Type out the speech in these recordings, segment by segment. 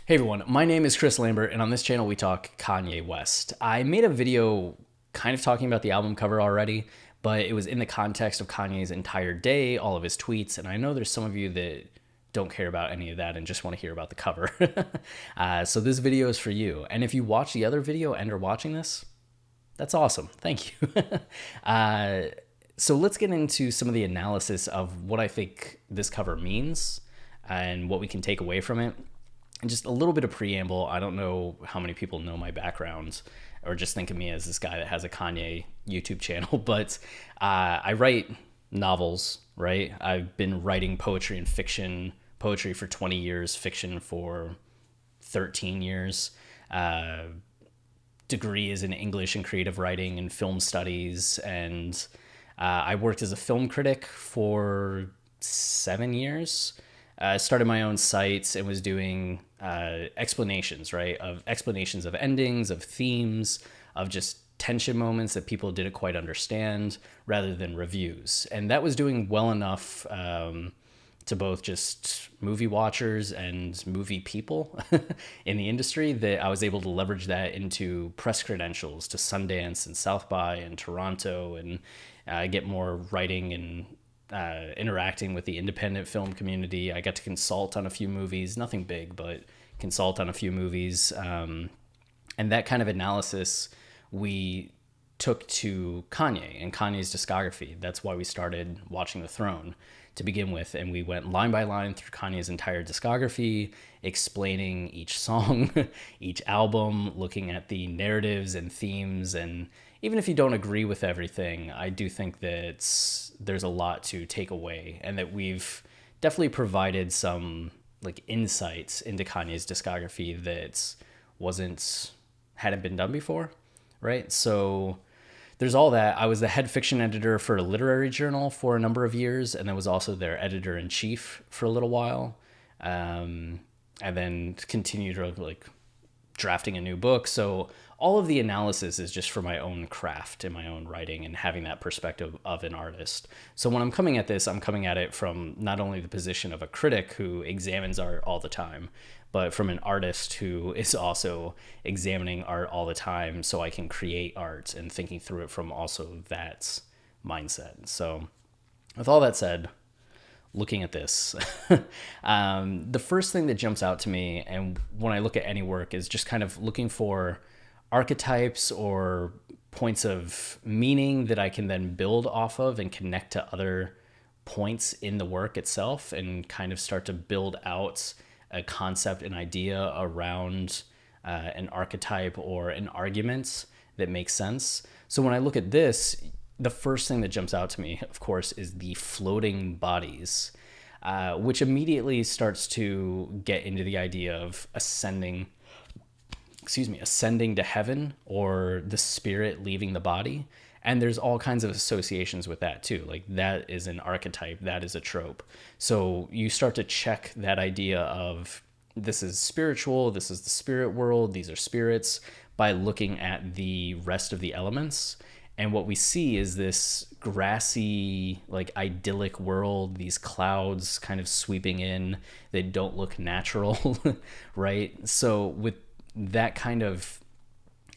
Hey everyone, my name is Chris Lambert, and on this channel we talk Kanye West. I made a video kind of talking about the album cover already, but it was in the context of Kanye's entire day, all of his tweets, and I know there's some of you that don't care about any of that and just want to hear about the cover. So this video is for you. And if you watch the other video and are watching this, that's awesome. Thank you. So let's get into some of the analysis of what I think this cover means and what we can take away from it. And just a little bit of preamble. I don't know how many people know my background or just think of me as this guy that has a Kanye YouTube channel, but I write novels, right? I've been writing poetry and fiction, poetry for 20 years, fiction for 13 years. Degree is in English and creative writing and film studies. And I worked as a film critic for 7 years. I started my own sites and was doing explanations, right? Of explanations of endings, of themes, of just tension moments that people didn't quite understand rather than reviews. And that was doing well enough to both just movie watchers and movie people in the industry that I was able to leverage that into press credentials to Sundance and South by and Toronto and get more writing and interacting with the independent film community. I got to consult on a few movies, nothing big, but consult on a few movies. And that kind of analysis we took to Kanye and Kanye's discography. That's why we started Watching the Throne to begin with. And we went line by line through Kanye's entire discography, explaining each song, each album, looking at the narratives and themes. And even if you don't agree with everything, I do think that there's a lot to take away and that we've definitely provided some like insights into Kanye's discography that hadn't been done before, right? So there's all that. I was the head fiction editor for a literary journal for a number of years, and I was also their editor-in-chief for a little while, and then continued like drafting a new book. So all of the analysis is just for my own craft and my own writing and having that perspective of an artist. So when I'm coming at this, I'm coming at it from not only the position of a critic who examines art all the time, but from an artist who is also examining art all the time so I can create art and thinking through it from also that mindset. So with all that said, looking at this, the first thing that jumps out to me, and when I look at any work, is just kind of looking for archetypes or points of meaning that I can then build off of and connect to other points in the work itself and kind of start to build out a concept, an idea around an archetype or an argument that makes sense. So when I look at this, the first thing that jumps out to me, of course, is the floating bodies, which immediately starts to get into the idea of ascending to heaven or the spirit leaving the body. And there's all kinds of associations with that too. Like that is an archetype, that is a trope. So you start to check that idea of this is spiritual, this is the spirit world, these are spirits, by looking at the rest of the elements. And what we see is this grassy, like idyllic world, these clouds kind of sweeping in. They don't look natural, right? So with that kind of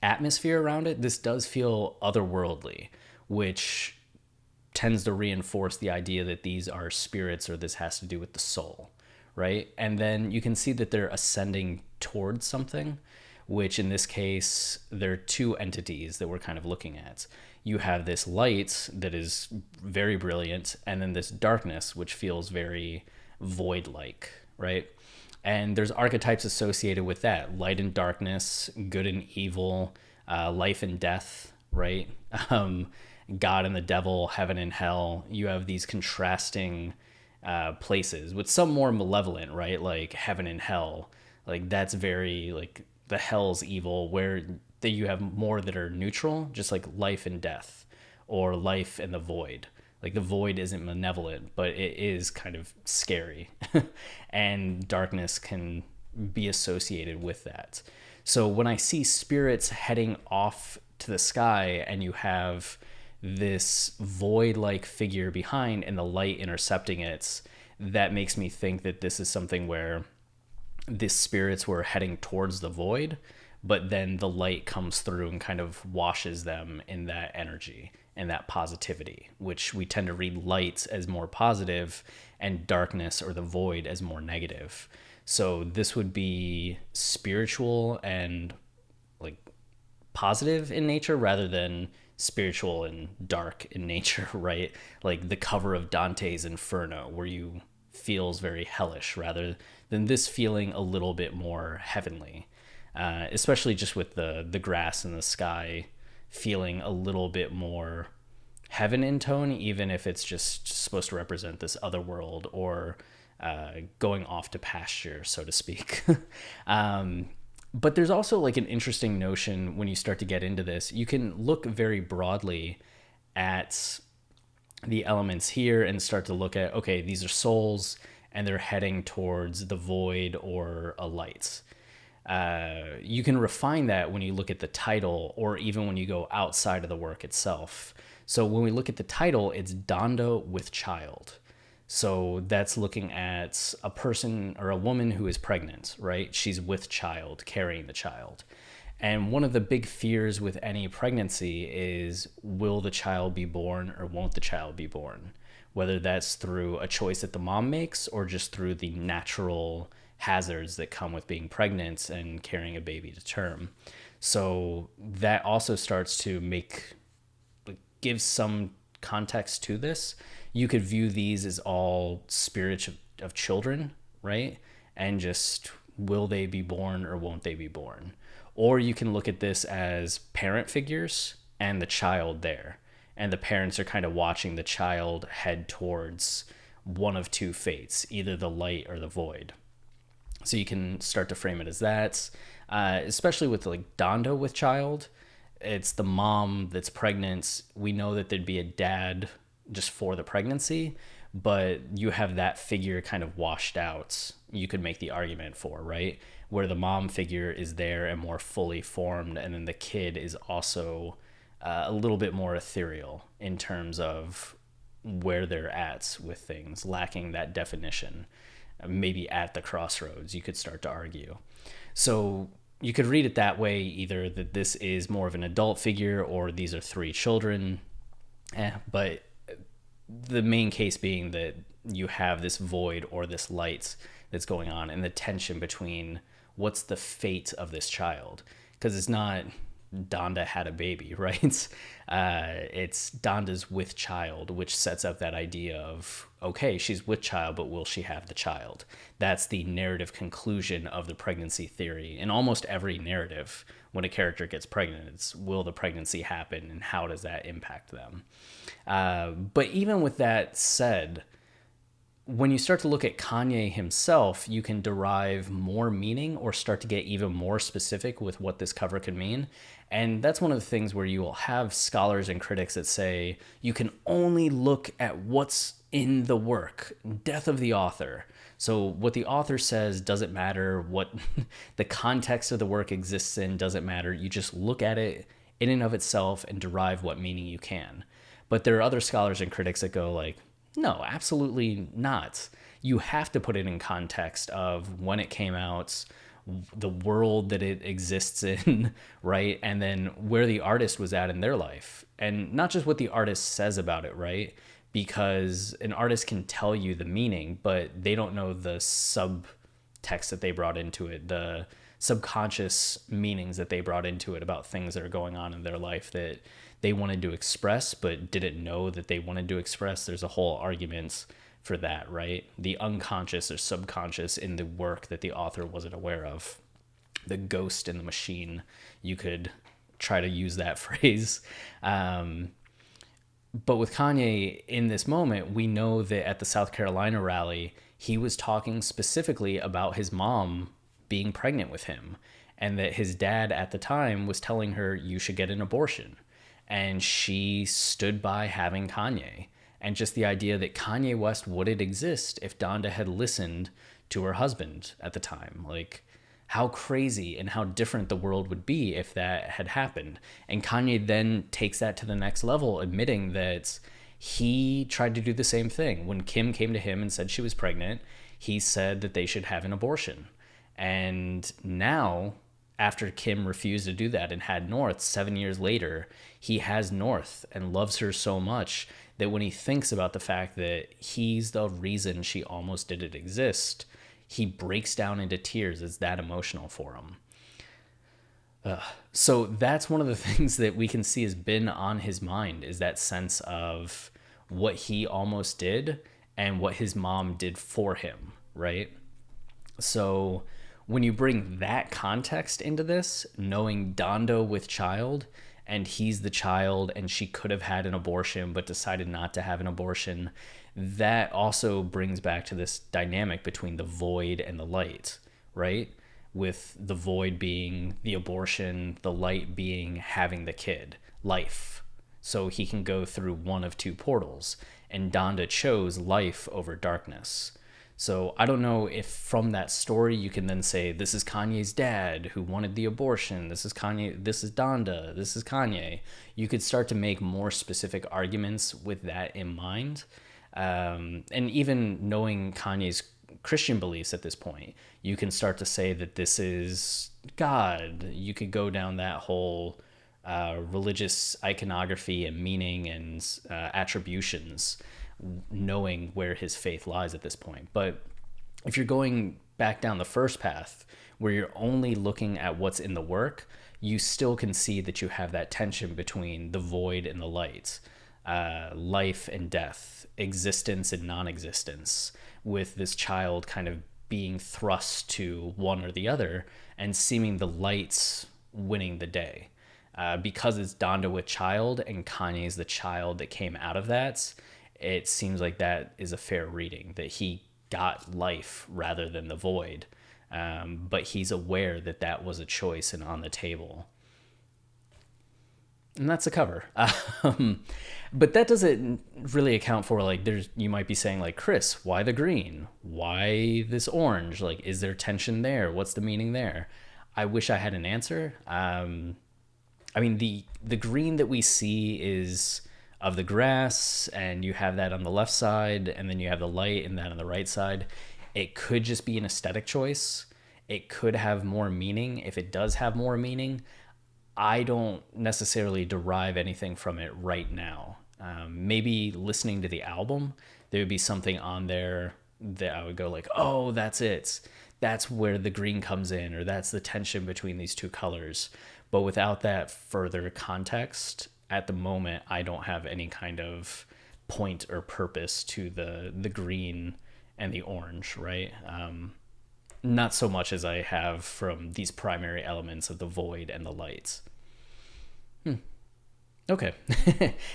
atmosphere around it, this does feel otherworldly, which tends to reinforce the idea that these are spirits or this has to do with the soul, right? And then you can see that they're ascending towards something, which in this case, there are two entities that we're kind of looking at. You have this light that is very brilliant, and then this darkness, which feels very void-like, right? And there's archetypes associated with that: light and darkness, good and evil, life and death, right? God and the devil, heaven and hell. You have these contrasting places with some more malevolent, right? Like heaven and hell. Like that's very like the hell's evil, where you have more that are neutral, just like life and death or life and the void. Like the void isn't malevolent, but it is kind of scary. And darkness can be associated with that. So when I see spirits heading off to the sky and you have this void-like figure behind and the light intercepting it, that makes me think that this is something where the spirits were heading towards the void, but then the light comes through and kind of washes them in that energy and that positivity, which we tend to read light as more positive and darkness or the void as more negative. So this would be spiritual and like positive in nature rather than spiritual and dark in nature, right? Like the cover of Dante's Inferno, where you feels very hellish rather than this feeling a little bit more heavenly, especially just with the grass and the sky feeling a little bit more heaven in tone, even if it's just supposed to represent this other world or going off to pasture, so to speak. But there's also like an interesting notion when you start to get into this. You can look very broadly at the elements here and start to look at, okay, these are souls and they're heading towards the void or a light. You can refine that when you look at the title or even when you go outside of the work itself. So when we look at the title, it's Donda with child. So that's looking at a person or a woman who is pregnant, right? She's with child, carrying the child. And one of the big fears with any pregnancy is, will the child be born or won't the child be born? Whether that's through a choice that the mom makes or just through the natural hazards that come with being pregnant and carrying a baby to term. So that also starts to give some context to this. You could view these as all spirits of children, right? And just, will they be born or won't they be born? Or you can look at this as parent figures and the child there. And the parents are kind of watching the child head towards one of two fates, either the light or the void. So you can start to frame it as that, especially with like Donda with child. It's the mom that's pregnant. We know that there'd be a dad just for the pregnancy, but you have that figure kind of washed out. You could make the argument for, right? Where the mom figure is there and more fully formed, and then the kid is also a little bit more ethereal in terms of where they're at with things, lacking that definition. Maybe at the crossroads, you could start to argue. So you could read it that way, either that this is more of an adult figure or these are three children. But the main case being that you have this void or this light that's going on and the tension between what's the fate of this child. Because it's not Donda had a baby, right? It's Donda's with child, which sets up that idea of, okay, she's with child, but will she have the child? That's the narrative conclusion of the pregnancy theory. In almost every narrative, when a character gets pregnant, it's, will the pregnancy happen and how does that impact them? But even with that said, when you start to look at Kanye himself, you can derive more meaning or start to get even more specific with what this cover could mean. And that's one of the things where you will have scholars and critics that say you can only look at what's in the work, death of the author. So what the author says doesn't matter, what the context of the work exists in doesn't matter. You just look at it in and of itself and derive what meaning you can. But there are other scholars and critics that go like, no, absolutely not. You have to put it in context of when it came out, the world that it exists in, right? And then where the artist was at in their life. And not just what the artist says about it, right? Because an artist can tell you the meaning, but they don't know the subtext that they brought into it, the subconscious meanings that they brought into it about things that are going on in their life that they wanted to express but didn't know that they wanted to express. There's a whole argument for that, right? The unconscious or subconscious in the work that the author wasn't aware of. The ghost in the machine, you could try to use that phrase. But with Kanye in this moment, we know that at the South Carolina rally, he was talking specifically about his mom being pregnant with him, and that his dad at the time was telling her, you should get an abortion. And she stood by having Kanye. And just the idea that Kanye West wouldn't exist if Donda had listened to her husband at the time. Like, how crazy and how different the world would be if that had happened. And Kanye then takes that to the next level, admitting that he tried to do the same thing. When Kim came to him and said she was pregnant, he said that they should have an abortion. And now, after Kim refused to do that and had North 7 years later, he has North and loves her so much that when he thinks about the fact that he's the reason she almost didn't exist, he breaks down into tears. It's that emotional for him. So that's one of the things that we can see has been on his mind, is that sense of what he almost did and what his mom did for him, right? So when you bring that context into this, knowing Donda with child, and he's the child, and she could have had an abortion but decided not to have an abortion, that also brings back to this dynamic between the void and the light, right? With the void being the abortion, the light being having the kid, life. So he can go through one of two portals, and Donda chose life over darkness. So I don't know if from that story you can then say, this is Kanye's dad who wanted the abortion, this is Kanye, this is Donda, this is Kanye. You could start to make more specific arguments with that in mind. And even knowing Kanye's Christian beliefs at this point, you can start to say that this is God. You could go down that whole religious iconography and meaning and attributions, knowing where his faith lies at this point. But if you're going back down the first path, where you're only looking at what's in the work, you still can see that you have that tension between the void and the light, life and death, existence and non-existence, with this child kind of being thrust to one or the other and seeming the lights winning the day. Because it's Donda with child and Kanye's the child that came out of that, it seems like that is a fair reading, that he got life rather than the void. But he's aware that that was a choice and on the table. And that's a cover. But that doesn't really account for, like, you might be saying, like, Chris, why the green? Why this orange? Like, is there tension there? What's the meaning there? I wish I had an answer. I mean, the green that we see is of the grass, and you have that on the left side, and then you have the light and that on the right side. It could just be an aesthetic choice. It could have more meaning. If it does have more meaning, I don't necessarily derive anything from it right now. Maybe listening to the album, there would be something on there that I would go like, oh, that's it. That's where the green comes in, or that's the tension between these two colors. But without that further context, at the moment, I don't have any kind of point or purpose to the green and the orange, right? Not so much as I have from these primary elements of the void and the light. Okay.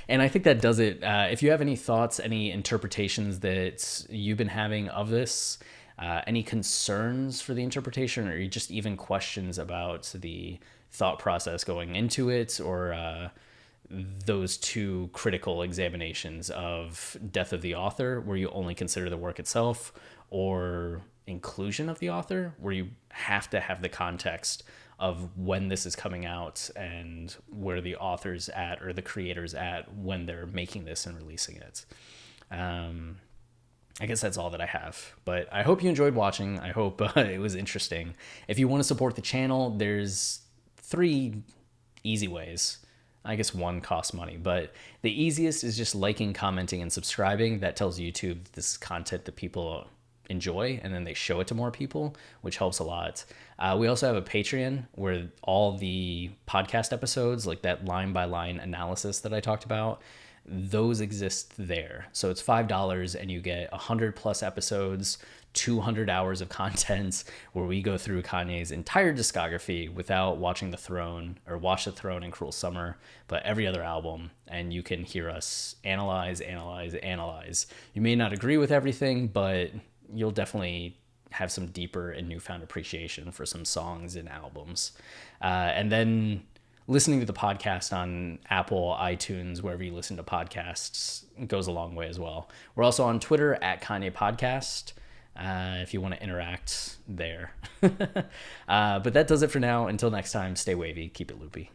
And I think that does it. If you have any thoughts, any interpretations that you've been having of this, any concerns for the interpretation, or just even questions about the thought process going into it, or those two critical examinations of death of the author, where you only consider the work itself, or inclusion of the author, where you have to have the context of when this is coming out and where the author's at or the creator's at when they're making this and releasing it. I guess that's all that I have, but I hope you enjoyed watching. I hope it was interesting. If you want to support the channel, there's 3 easy ways. I guess one costs money, but the easiest is just liking, commenting, and subscribing. That tells YouTube this is content that people enjoy, and then they show it to more people, which helps a lot. We also have a Patreon where all the podcast episodes, like that line by line analysis that I talked about, those exist there. So it's $5 and you get 100 plus episodes, 200 hours of content, where we go through Kanye's entire discography without watching The Throne or Watch The Throne and Cruel Summer, but every other album. And you can hear us analyze. You may not agree with everything, but you'll definitely have some deeper and newfound appreciation for some songs and albums. And then listening to the podcast on Apple, iTunes, wherever you listen to podcasts, goes a long way as well. We're also on Twitter at Kanye Podcast, if you want to interact there. But that does it for now. Until next time, stay wavy, keep it loopy.